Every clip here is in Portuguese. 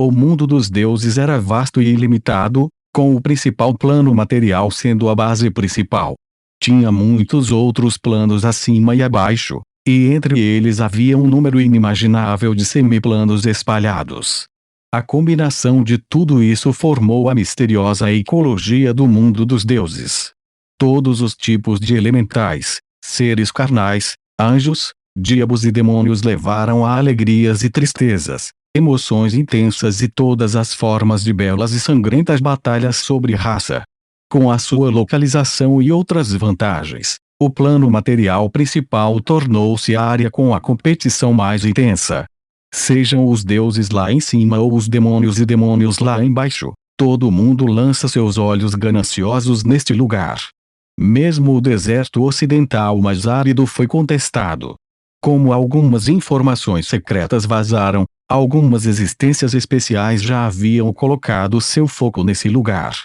O mundo dos deuses era vasto e ilimitado, com o principal plano material sendo a base principal. Tinha muitos outros planos acima e abaixo, e entre eles havia um número inimaginável de semiplanos espalhados. A combinação de tudo isso formou a misteriosa ecologia do mundo dos deuses. Todos os tipos de elementais, seres carnais, anjos, diabos e demônios levaram a alegrias e tristezas, emoções intensas e todas as formas de belas e sangrentas batalhas sobre raça. Com a sua localização e outras vantagens, o plano material principal tornou-se a área com a competição mais intensa. Sejam os deuses lá em cima ou os demônios e demônios lá embaixo, todo mundo lança seus olhos gananciosos neste lugar. Mesmo o deserto ocidental mais árido foi contestado. Como algumas informações secretas vazaram, algumas existências especiais já haviam colocado seu foco nesse lugar.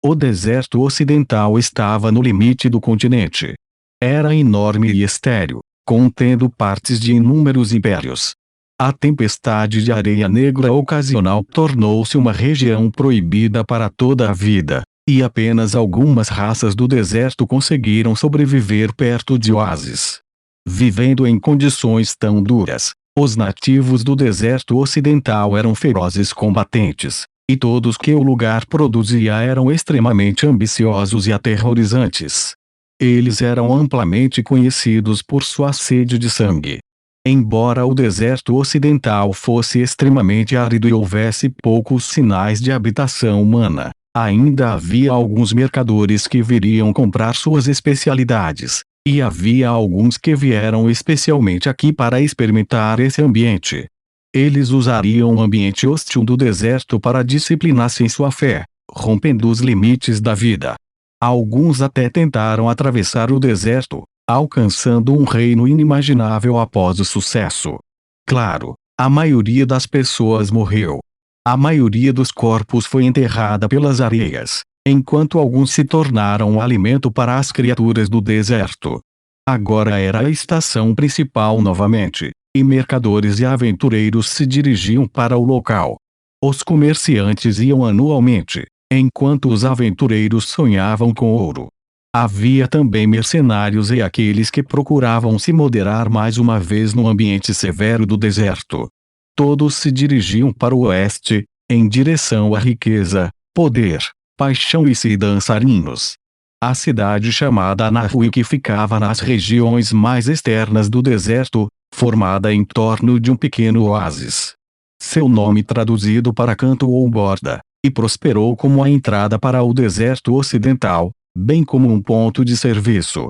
O deserto ocidental estava no limite do continente. Era enorme e estéril, contendo partes de inúmeros impérios. A tempestade de areia negra ocasional tornou-se uma região proibida para toda a vida, e apenas algumas raças do deserto conseguiram sobreviver perto de oásis. Vivendo em condições tão duras, os nativos do deserto ocidental eram ferozes combatentes, e todos que o lugar produzia eram extremamente ambiciosos e aterrorizantes. Eles eram amplamente conhecidos por sua sede de sangue. Embora o deserto ocidental fosse extremamente árido e houvesse poucos sinais de habitação humana, ainda havia alguns mercadores que viriam comprar suas especialidades, e havia alguns que vieram especialmente aqui para experimentar esse ambiente. Eles usariam o ambiente hostil do deserto para disciplinar-se em sua fé, rompendo os limites da vida. Alguns até tentaram atravessar o deserto, alcançando um reino inimaginável após o sucesso. Claro, a maioria das pessoas morreu. A maioria dos corpos foi enterrada pelas areias, enquanto alguns se tornaram alimento para as criaturas do deserto. Agora era a estação principal novamente, e mercadores e aventureiros se dirigiam para o local. Os comerciantes iam anualmente, enquanto os aventureiros sonhavam com ouro. Havia também mercenários e aqueles que procuravam se moderar mais uma vez no ambiente severo do deserto. Todos se dirigiam para o oeste, em direção à riqueza, poder, paixão e dançarinos. A cidade chamada Anahui, que ficava nas regiões mais externas do deserto, formada em torno de um pequeno oásis. Seu nome traduzido para canto ou borda, e prosperou como a entrada para o deserto ocidental, bem como um ponto de serviço.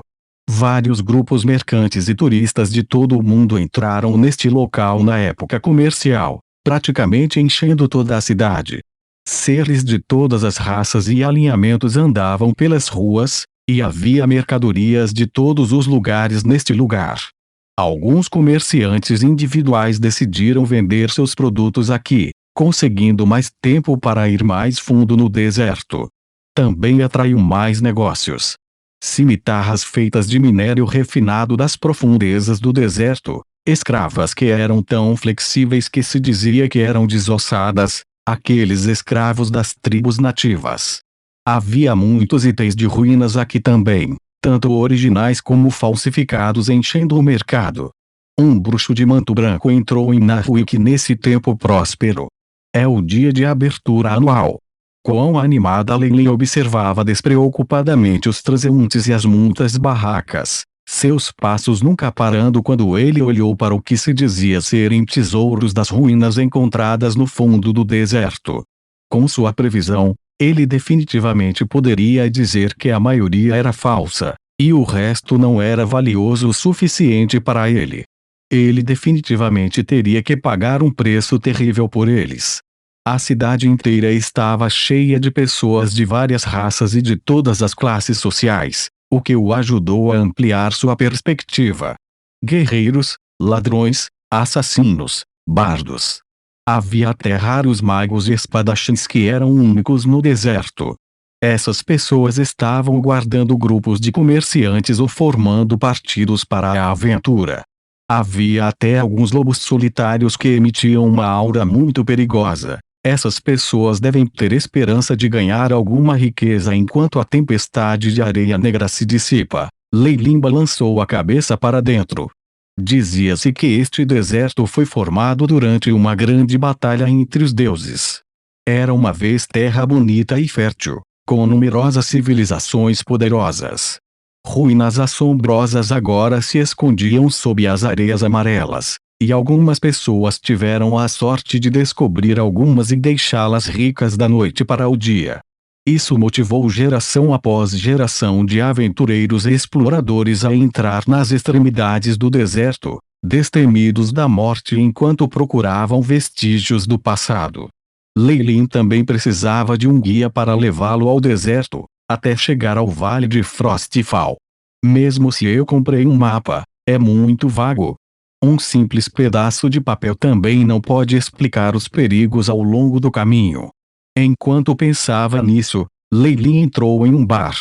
Vários grupos mercantes e turistas de todo o mundo entraram neste local na época comercial, praticamente enchendo toda a cidade. Seres de todas as raças e alinhamentos andavam pelas ruas, e havia mercadorias de todos os lugares neste lugar. Alguns comerciantes individuais decidiram vender seus produtos aqui, conseguindo mais tempo para ir mais fundo no deserto. Também atraiu mais negócios. Cimitarras feitas de minério refinado das profundezas do deserto, escravas que eram tão flexíveis que se dizia que eram desossadas, aqueles escravos das tribos nativas. Havia muitos itens de ruínas aqui também, tanto originais como falsificados, enchendo o mercado. Um bruxo de manto branco entrou em Anahui nesse tempo próspero. É o dia de abertura anual. Quão animada Lei observava despreocupadamente os transeuntes e as muitas barracas, seus passos nunca parando quando ele olhou para o que se dizia serem tesouros das ruínas encontradas no fundo do deserto. Com sua previsão, ele definitivamente poderia dizer que a maioria era falsa, e o resto não era valioso o suficiente para ele. Ele definitivamente teria que pagar um preço terrível por eles. A cidade inteira estava cheia de pessoas de várias raças e de todas as classes sociais, o que o ajudou a ampliar sua perspectiva. Guerreiros, ladrões, assassinos, bardos. Havia até raros magos e espadachins que eram únicos no deserto. Essas pessoas estavam guardando grupos de comerciantes ou formando partidos para a aventura. Havia até alguns lobos solitários que emitiam uma aura muito perigosa, Essas pessoas devem ter esperança de ganhar alguma riqueza enquanto a tempestade de areia negra se dissipa. Lei Lin balançou a cabeça para dentro. Dizia-se que este deserto foi formado durante uma grande batalha entre os deuses. Era uma vez terra bonita e fértil, com numerosas civilizações poderosas. Ruínas assombrosas agora se escondiam sob as areias amarelas, e algumas pessoas tiveram a sorte de descobrir algumas e deixá-las ricas da noite para o dia. Isso motivou geração após geração de aventureiros e exploradores a entrar nas extremidades do deserto, destemidos da morte enquanto procuravam vestígios do passado. Lei Lin também precisava de um guia para levá-lo ao deserto, até chegar ao Vale de Frostfall. Mesmo se eu comprei um mapa, é muito vago. Um simples pedaço de papel também não pode explicar os perigos ao longo do caminho. Enquanto pensava nisso, Lei Lin entrou em um bar.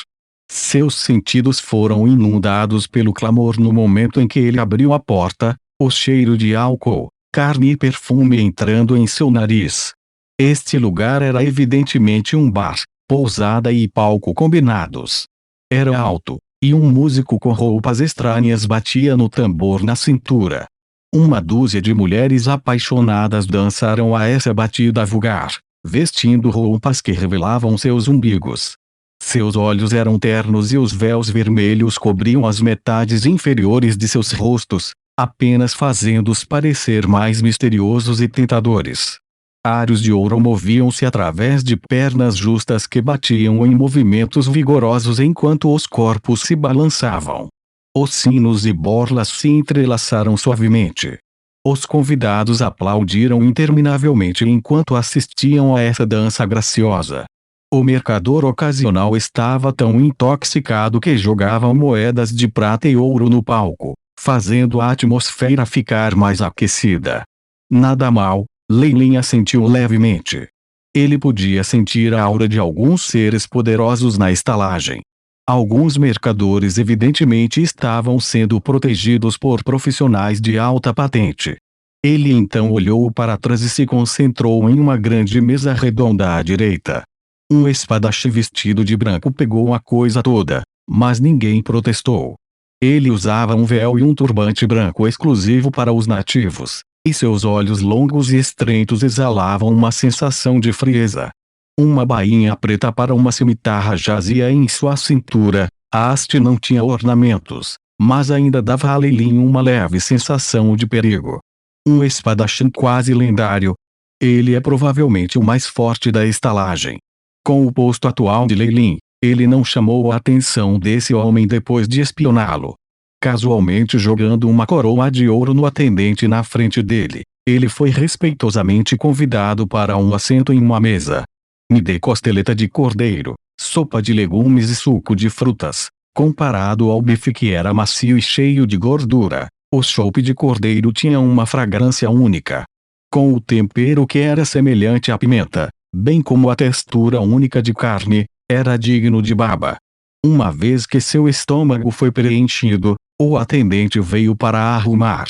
Seus sentidos foram inundados pelo clamor no momento em que ele abriu a porta, o cheiro de álcool, carne e perfume entrando em seu nariz. Este lugar era evidentemente um bar, pousada e palco combinados. Era alto, e um músico com roupas estranhas batia no tambor na cintura. Uma dúzia de mulheres apaixonadas dançaram a essa batida vulgar, vestindo roupas que revelavam seus umbigos. Seus olhos eram ternos e os véus vermelhos cobriam as metades inferiores de seus rostos, apenas fazendo-os parecer mais misteriosos e tentadores. Aros de ouro moviam-se através de pernas justas que batiam em movimentos vigorosos enquanto os corpos se balançavam. Os sinos e borlas se entrelaçaram suavemente. Os convidados aplaudiram interminavelmente enquanto assistiam a essa dança graciosa. O mercador ocasional estava tão intoxicado que jogava moedas de prata e ouro no palco, fazendo a atmosfera ficar mais aquecida. Nada mal, Lei Lin assentiu levemente. Ele podia sentir a aura de alguns seres poderosos na estalagem. Alguns mercadores evidentemente estavam sendo protegidos por profissionais de alta patente. Ele então olhou para trás e se concentrou em uma grande mesa redonda à direita. Um espadachim vestido de branco pegou a coisa toda, mas ninguém protestou. Ele usava um véu e um turbante branco exclusivo para os nativos, e seus olhos longos e estreitos exalavam uma sensação de frieza. Uma bainha preta para uma cimitarra jazia em sua cintura. A haste não tinha ornamentos, mas ainda dava a Lei Lin uma leve sensação de perigo. Um espadachim quase lendário. Ele é provavelmente o mais forte da estalagem. Com o posto atual de Lei Lin, ele não chamou a atenção desse homem depois de espioná-lo. Casualmente jogando uma coroa de ouro no atendente na frente dele, ele foi respeitosamente convidado para um assento em uma mesa. Me dê costeleta de cordeiro, sopa de legumes e suco de frutas. Comparado ao bife que era macio e cheio de gordura, o chope de cordeiro tinha uma fragrância única. Com o tempero que era semelhante à pimenta, bem como a textura única de carne, era digno de baba. Uma vez que seu estômago foi preenchido, o atendente veio para arrumar.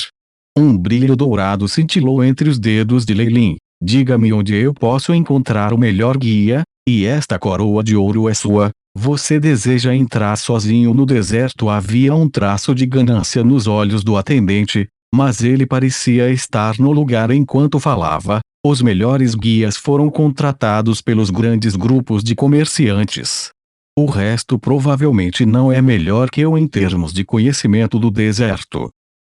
Um brilho dourado cintilou entre os dedos de Lei Lin. Diga-me onde eu posso encontrar o melhor guia, e esta coroa de ouro é sua. Você deseja entrar sozinho no deserto? Havia um traço de ganância nos olhos do atendente, mas ele parecia estar no lugar enquanto falava. Os melhores guias foram contratados pelos grandes grupos de comerciantes. O resto provavelmente não é melhor que eu em termos de conhecimento do deserto.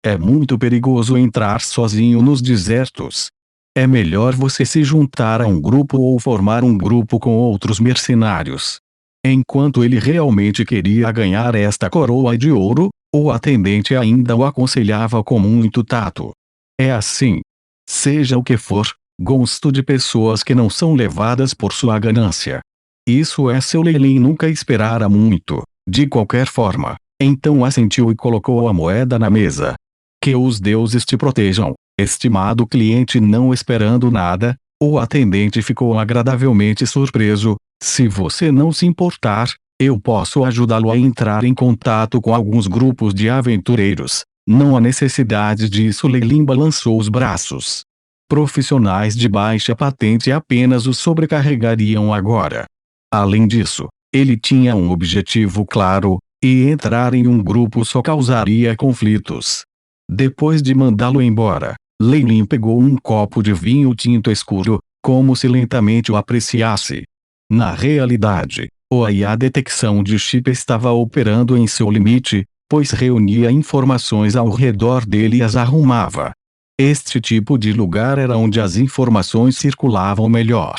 É muito perigoso entrar sozinho nos desertos. É melhor você se juntar a um grupo ou formar um grupo com outros mercenários. Enquanto ele realmente queria ganhar esta coroa de ouro, o atendente ainda o aconselhava com muito tato. É assim. Seja o que for, gosto de pessoas que não são levadas por sua ganância. Isso é seu. Lei Lin nunca esperara muito, de qualquer forma. Então assentiu e colocou a moeda na mesa. Que os deuses te protejam, estimado cliente. Não esperando nada, o atendente ficou agradavelmente surpreso. Se você não se importar, eu posso ajudá-lo a entrar em contato com alguns grupos de aventureiros. Não há necessidade disso. Lei Lin balançou os braços. Profissionais de baixa patente apenas o sobrecarregariam agora. Além disso, ele tinha um objetivo claro, e entrar em um grupo só causaria conflitos. Depois de mandá-lo embora, Lei Lin pegou um copo de vinho tinto escuro, como se lentamente o apreciasse. Na realidade, a detecção de chip estava operando em seu limite, pois reunia informações ao redor dele e as arrumava. Este tipo de lugar era onde as informações circulavam melhor.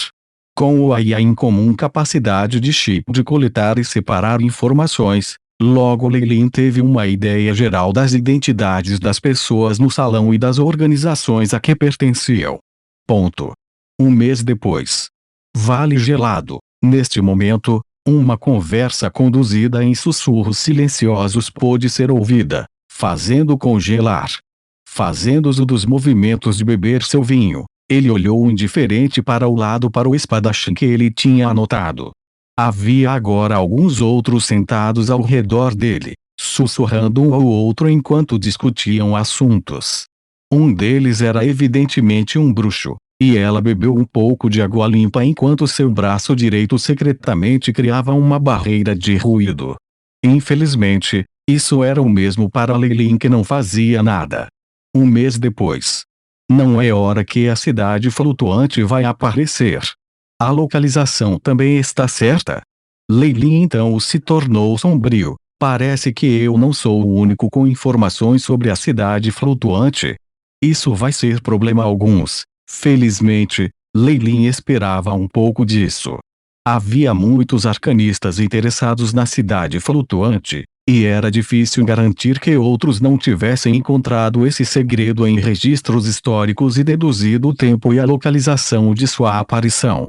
Com o AI em comum capacidade de chip de coletar e separar informações, logo Lei Lin teve uma ideia geral das identidades das pessoas no salão e das organizações a que pertenciam. Ponto. Um mês depois. Vale Gelado. Neste momento, uma conversa conduzida em sussurros silenciosos pôde ser ouvida, fazendo congelar. Fazendo uso dos movimentos de beber seu vinho, ele olhou indiferente para o espadachim que ele tinha anotado. Havia agora alguns outros sentados ao redor dele, sussurrando um ao outro enquanto discutiam assuntos. Um deles era evidentemente um bruxo, e ela bebeu um pouco de água limpa enquanto seu braço direito secretamente criava uma barreira de ruído. Infelizmente, isso era o mesmo para Lei Lin, que não fazia nada. Um mês depois. Não é hora que a cidade flutuante vai aparecer. A localização também está certa? Lei Lin então se tornou sombrio. Parece que eu não sou o único com informações sobre a cidade flutuante. Isso vai ser problema alguns. Felizmente, Lei Lin esperava um pouco disso. Havia muitos arcanistas interessados na cidade flutuante, e era difícil garantir que outros não tivessem encontrado esse segredo em registros históricos e deduzido o tempo e a localização de sua aparição.